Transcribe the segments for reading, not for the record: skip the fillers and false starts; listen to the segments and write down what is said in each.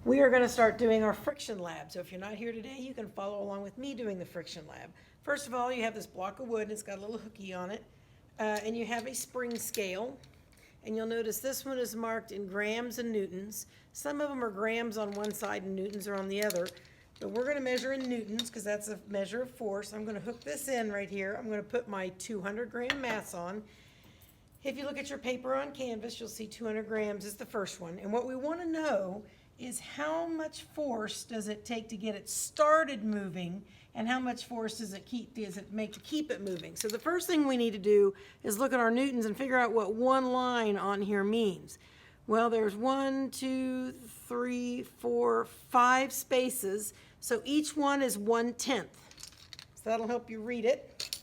We are going to start doing our friction lab. So if you're not here today, you can follow along with me doing the friction lab. First of all, you have this block of wood, and it's got a little hooky on it, and you have a spring scale. And you'll notice this one is marked in grams and newtons. Some of them are grams on one side and newtons are on the other. But we're going to measure in newtons because that's a measure of force. I'm going to hook this in right here. I'm going to put my 200-gram mass on. If you look at your paper on Canvas, you'll see 200 grams is the first one. And what we want to know is how much force does it take to get it started moving, and how much force does it make to keep it moving. So the first thing we need to do is look at our newtons and figure out what one line on here means. Well, there's 1, 2, 3, 4, 5 spaces, so each one is 1/10. So that'll help you read it.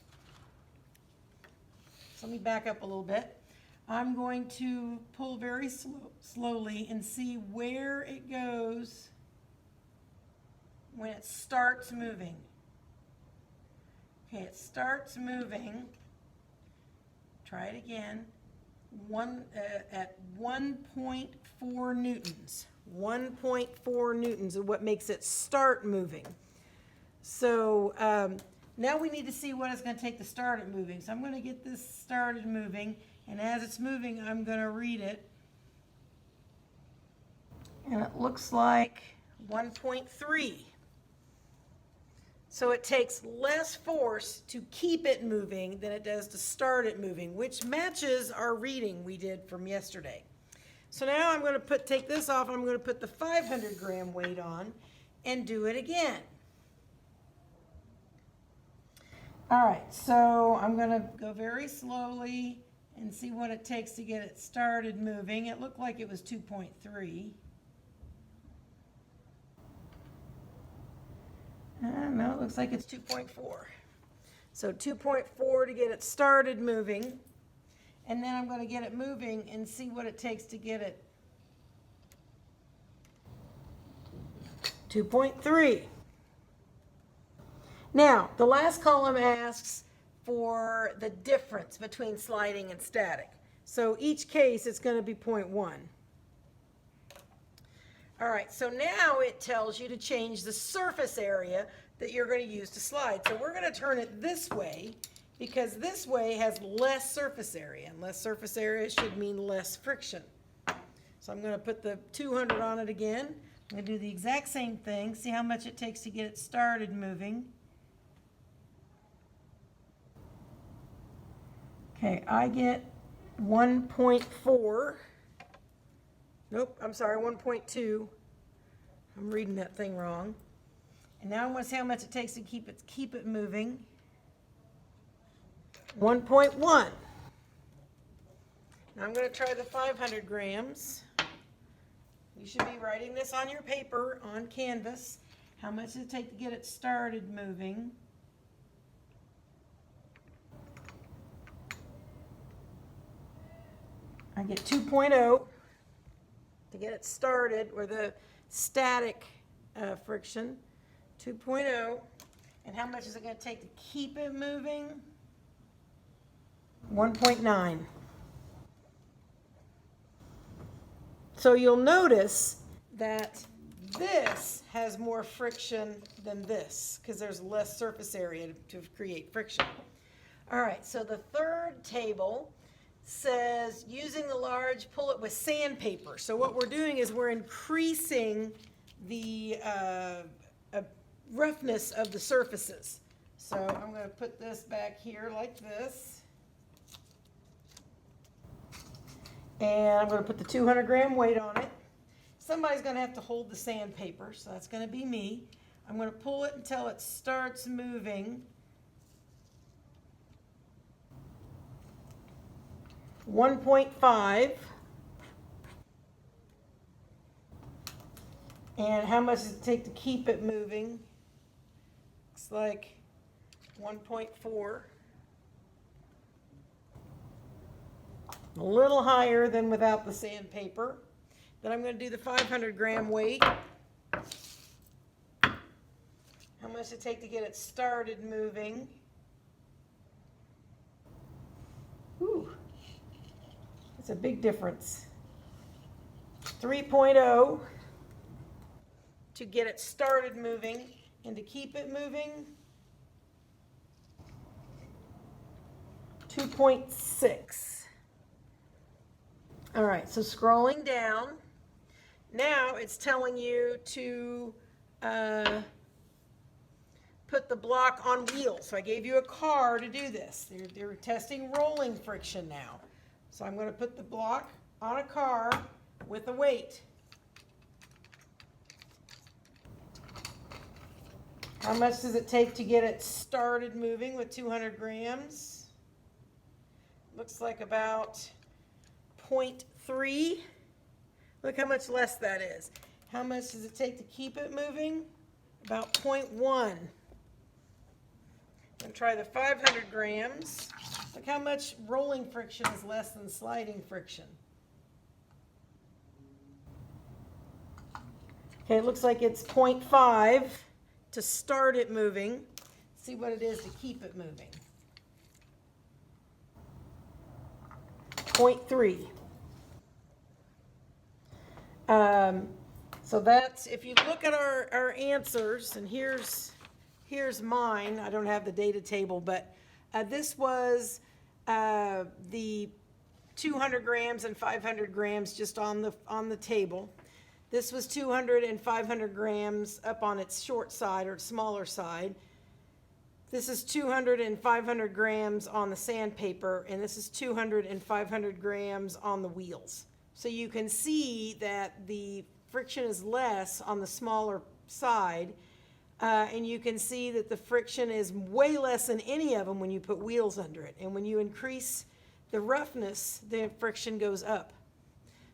So let me back up a little bit. I'm going to pull very slowly and see where it goes when it starts moving. Okay, it starts moving. Try it again. At 1.4 newtons. 1.4 newtons is what makes it start moving. So now we need to see what it's going to take to start it moving. So I'm going to get this started moving, and as it's moving, I'm going to read it. And it looks like 1.3. So it takes less force to keep it moving than it does to start it moving, which matches our reading we did from yesterday. So now I'm going to take this off, and I'm going to put the 500-gram weight on and do it again. All right, so I'm going to go very slowly and see what it takes to get it started moving. It looked like it was 2.3. No, it looks like it's 2.4. So 2.4 to get it started moving. And then I'm going to get it moving and see what it takes to get it 2.3. Now, the last column asks for the difference between sliding and static. So each case, it's going to be 0.1. All right, so now it tells you to change the surface area that you're going to use to slide. So we're going to turn it this way because this way has less surface area, and less surface area should mean less friction. So I'm going to put the 200 on it again. I'm going to do the exact same thing, see how much it takes to get it started moving. Okay, I get 1.4. Nope, I'm sorry, 1.2. I'm reading that thing wrong. And now I'm going to see how much it takes to keep it moving. 1.1. Now I'm going to try the 500 grams. You should be writing this on your paper on Canvas. How much does it take to get it started moving? I get 2.0 to get it started, or the static friction, 2.0. And how much is it going to take to keep it moving? 1.9. So you'll notice that this has more friction than this because there's less surface area to create friction. All right, so the third table says using the large, pull it with sandpaper. So what we're doing is we're increasing the roughness of the surfaces. So I'm going to put this back here like this. And I'm going to put the 200-gram weight on it. Somebody's going to have to hold the sandpaper, so that's going to be me. I'm going to pull it until it starts moving. 1.5. And how much does it take to keep it moving? Looks like 1.4. A little higher than without the sandpaper. Then I'm going to do the 500-gram weight. How much does it take to get it started moving? Ooh. It's a big difference. 3.0. to get it started moving, and to keep it moving, 2.6. All right, so scrolling down, now it's telling you to put the block on wheels. So I gave you a car to do this. They're testing rolling friction now. So I'm going to put the block on a car with a weight. How much does it take to get it started moving with 200 grams? Looks like about 0.3. Look how much less that is. How much does it take to keep it moving? About 0.1. I'm going to try the 500 grams. Look how much rolling friction is less than sliding friction. Okay, it looks like it's 0.5 to start it moving. See what it is to keep it moving. 0.3. So that's, if you look at our answers, and here's mine. I don't have the data table, but this was the 200 grams and 500 grams just on the table. This was 200 and 500 grams up on its short side or smaller side. This is 200 and 500 grams on the sandpaper, and this is 200 and 500 grams on the wheels. So you can see that the friction is less on the smaller side, and you can see that the friction is way less than any of them when you put wheels under it. And when you increase the roughness, the friction goes up.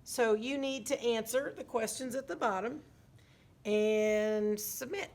So you need to answer the questions at the bottom and submit.